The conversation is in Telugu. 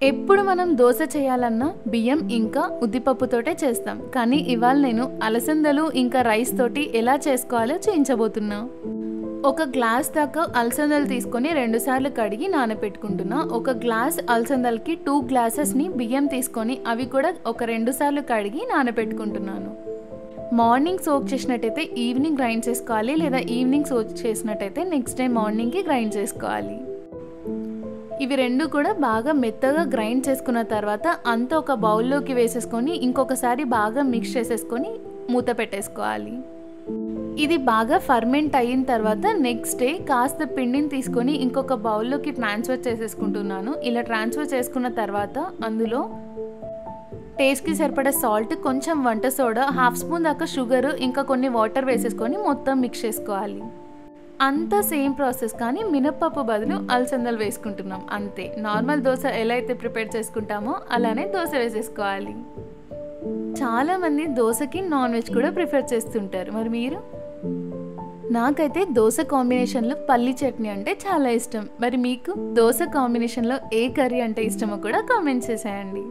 ఎప్పుడు మనం దోశ చేయాలన్నా బియ్యం ఇంకా ఉద్దిపప్పుతోటే చేస్తాం. కానీ ఇవాళ నేను అలసందలు ఇంకా రైస్ తోటి ఎలా చేసుకోవాలో చూపించబోతున్నా. ఒక గ్లాస్ దాకా అలసందలు తీసుకొని 2 సార్లు కడిగి నానబెట్టుకుంటున్నా. ఒక గ్లాస్ అలసందలకి 2 గ్లాసెస్ని బియ్యం తీసుకొని అవి కూడా ఒక 2 సార్లు కడిగి నానబెట్టుకుంటున్నాను. మార్నింగ్ సోక్ చేసినట్టయితే ఈవినింగ్ గ్రైండ్ చేసుకోవాలి, లేదా ఈవినింగ్ సోక్ చేసినట్టయితే నెక్స్ట్ డే మార్నింగ్కి గ్రైండ్ చేసుకోవాలి. ఇవి రెండు కూడా బాగా మెత్తగా గ్రైండ్ చేసుకున్న తర్వాత అంతా ఒక బౌల్లోకి వేసేసుకొని ఇంకొకసారి బాగా మిక్స్ చేసేసుకొని మూత పెట్టేసుకోవాలి. ఇది బాగా ఫర్మెంట్ అయిన తర్వాత నెక్స్ట్ డే కాస్త పిండిని తీసుకొని ఇంకొక బౌల్లోకి ట్రాన్స్ఫర్ చేసేసుకుంటున్నాను. ఇలా ట్రాన్స్ఫర్ చేసుకున్న తర్వాత అందులో టేస్ట్కి సరిపడే సాల్ట్, కొంచెం వంట సోడా, 1/2 స్పూన్ దాకా షుగర్, ఇంకా కొన్ని వాటర్ వేసేసుకొని మొత్తం మిక్స్ చేసుకోవాలి. అంతా సేమ్ ప్రాసెస్, కానీ మినప్పప్పు బదులు అలసందలు వేసుకుంటున్నాం అంతే. నార్మల్ దోశ ఎలా అయితే ప్రిపేర్ చేసుకుంటామో అలానే దోశ వేసేసుకోవాలి. చాలామంది దోశకి నాన్ వెజ్ కూడా ప్రిఫర్ చేస్తుంటారు. మరి మీరు? నాకైతే దోశ కాంబినేషన్లో పల్లి చట్నీ అంటే చాలా ఇష్టం. మరి మీకు దోశ కాంబినేషన్లో ఏ కర్రీ అంటే ఇష్టమో కూడా కామెంట్ చేసేయండి.